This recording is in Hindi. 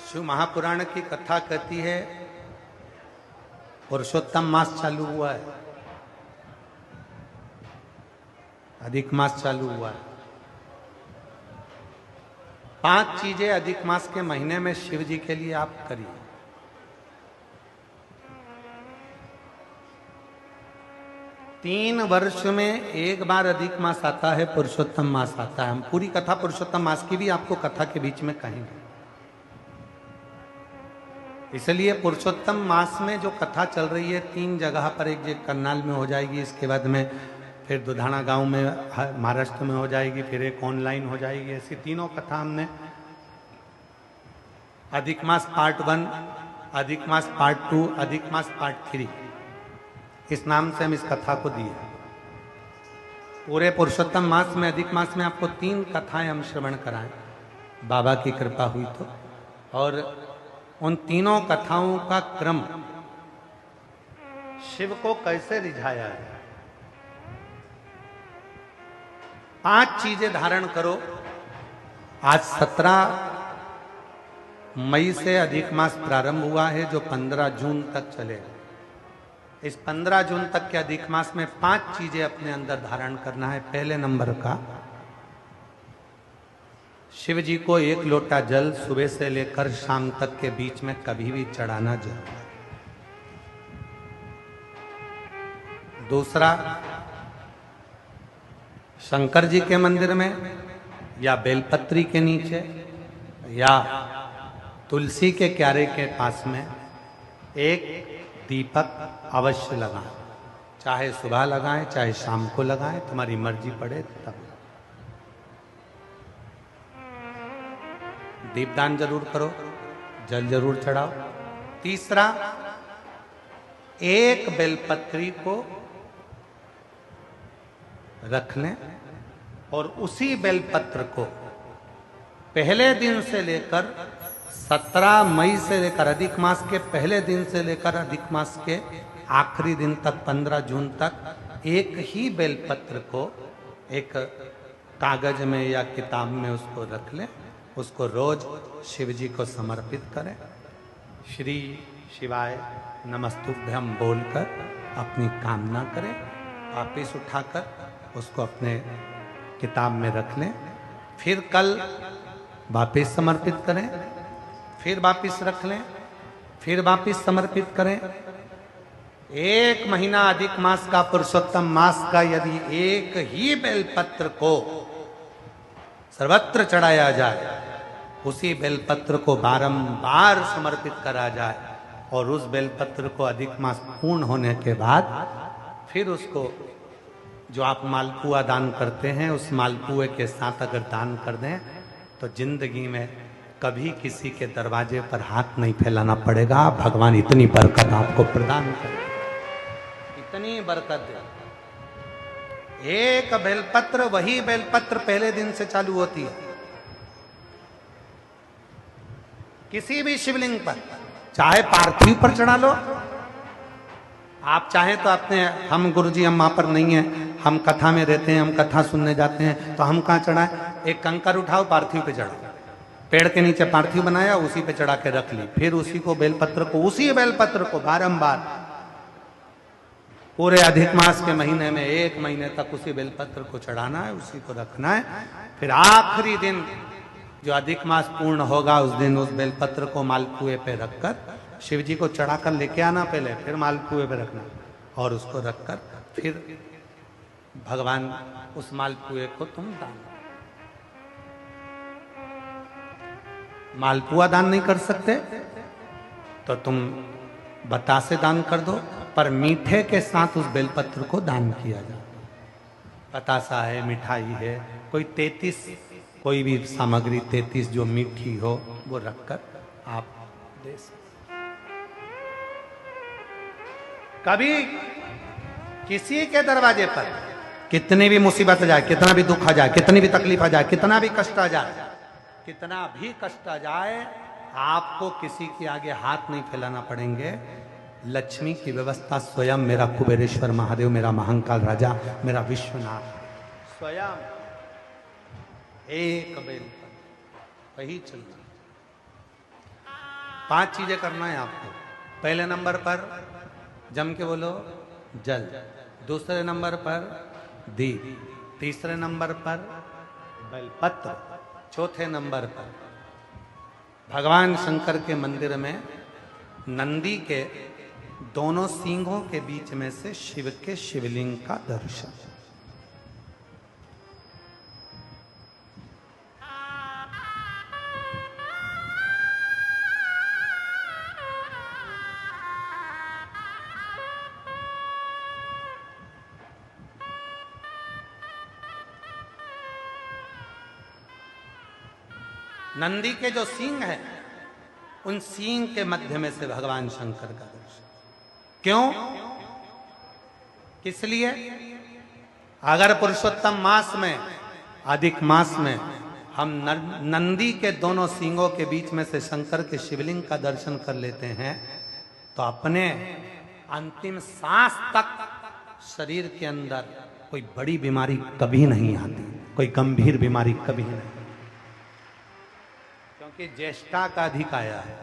शिव महापुराण की कथा कहती है पुरुषोत्तम मास चालू हुआ है, अधिक मास चालू हुआ है। 5 चीजें अधिक मास के महीने में शिव जी के लिए आप करिए। तीन वर्ष में एक बार अधिक मास आता है, पुरुषोत्तम मास आता है। हम पूरी कथा पुरुषोत्तम मास की भी आपको कथा के बीच में कहेंगे। इसलिए पुरुषोत्तम मास में जो कथा चल रही है 3 जगह पर, एक करनाल में हो जाएगी, इसके बाद में फिर दुधाना गांव में महाराष्ट्र में हो जाएगी, फिर एक ऑनलाइन हो जाएगी। ऐसी तीनों कथा हमने अधिक मास पार्ट 1, अधिक मास पार्ट 2, अधिक मास पार्ट 3 इस नाम से हम इस कथा को दिए। पूरे पुरुषोत्तम मास में, अधिक मास में आपको 3 कथाएं हम श्रवण कराएं, बाबा की कृपा हुई तो। और उन तीनों कथाओं का क्रम, शिव को कैसे रिझाया है। 5 चीजें धारण करो। आज 17 मई से अधिक मास प्रारंभ हुआ है, जो 15 जून तक चलेगा। इस 15 जून तक के अधिक मास में 5 चीजें अपने अंदर धारण करना है। पहले नंबर का, शिव जी को 1 लोटा जल सुबह से लेकर शाम तक के बीच में कभी भी चढ़ाना जरूर है। दूसरा, शंकर जी के मंदिर में या बेलपत्री के नीचे या तुलसी के क्यारे के पास में एक दीपक अवश्य लगाएं। चाहे सुबह लगाएं, चाहे शाम को लगाएं, तुम्हारी मर्जी पड़े तब। दीपदान जरूर करो, जल जरूर चढ़ाओ। तीसरा, एक बेलपत्री को रख लें और उसी बेलपत्र को पहले दिन से लेकर 17 मई से लेकर, अधिक मास के पहले दिन से लेकर अधिक मास के आखिरी दिन तक 15 जून तक एक ही बेलपत्र को एक कागज में या किताब में उसको रख लें। उसको रोज शिव जी को समर्पित करें। श्री शिवाय नमस्तुभ्यम बोलकर अपनी कामना करें। वापिस उठाकर उसको अपने किताब में रख लें। फिर कल वापिस समर्पित करें, फिर वापिस रख लें, फिर वापिस समर्पित करें। 1 महीना अधिक मास का, पुरुषोत्तम मास का, यदि एक ही बेलपत्र को सर्वत्र चढ़ाया जाए, उसी बेलपत्र को बारंबार समर्पित करा जाए और उस बेलपत्र को अधिक मास पूर्ण होने के बाद फिर उसको, जो आप मालपुआ दान करते हैं, उस मालपुए के साथ अगर दान कर दें तो जिंदगी में कभी किसी के दरवाजे पर हाथ नहीं फैलाना पड़ेगा। भगवान इतनी बरकत आपको प्रदान करे, इतनी बरकत दे। एक बेलपत्र, वही बेलपत्र पहले दिन से चालू होती है। किसी भी शिवलिंग पर, चाहे पार्थिव पर चढ़ा लो, आप चाहें तो अपने, हम गुरुजी हम वहां पर नहीं है, हम कथा में रहते हैं, हम कथा सुनने जाते हैं, तो हम कहाँ चढ़ाएं? एक कंकर उठाओ, पार्थिव पे चढ़ाओ। पेड़ के नीचे पार्थिव बनाया, उसी पे चढ़ा के रख ली। फिर उसी को बेलपत्र को, उसी बेलपत्र को बारंबार पूरे अधिक मास के महीने में 1 महीने तक उसी बेलपत्र को चढ़ाना है, उसी को रखना है। फिर आखिरी दिन जो अधिक मास पूर्ण होगा, उस दिन उस बेलपत्र को मालपुए पे रखकर शिव जी को चढ़ाकर लेके आना पहले, फिर मालपुए पे रखना और उसको रखकर फिर भगवान उस मालपुए को तुम दान। मालपुआ दान नहीं कर सकते तो तुम बतासे दान कर दो, पर मीठे के साथ उस बेलपत्र को दान किया जाए। बतासा है, मिठाई है, कोई 33 कोई भी सामग्री 33 जो मीठी हो वो रखकर आप दे सकते। कभी किसी के दरवाजे पर कितनी भी मुसीबत आ जाए, कितना भी दुख आ जाए, कितनी भी तकलीफ आ जाए, कितना भी कष्ट आ जाए, कितना भी कष्ट आ जाए, आपको किसी के आगे हाथ नहीं फैलाना पड़ेंगे। लक्ष्मी की व्यवस्था स्वयं मेरा कुबेरेश्वर महादेव, मेरा महाकाल राजा, मेरा विश्वनाथ स्वयं एक बेल वही चलती। 5 चीजें करना है आपको। पहले नंबर पर जम के बोलो जल, दूसरे नंबर पर दीप, तीसरे नंबर पर बेलपत्र, चौथे नंबर पर भगवान शंकर के मंदिर में नंदी के दोनों सींगों के बीच में से शिव के शिवलिंग का दर्शन। नंदी के जो सींग है, उन सींग के मध्य में से भगवान शंकर का दर्शन। क्यों? किस लिए? अगर पुरुषोत्तम मास में, अधिक मास में हम नंदी के दोनों सींगों के बीच में से शंकर के शिवलिंग का दर्शन कर लेते हैं तो अपने अंतिम सांस तक शरीर के अंदर कोई बड़ी बीमारी कभी नहीं आती, कोई गंभीर बीमारी कभी नहीं, क्योंकि ज्येष्ठा का अधिक आया है।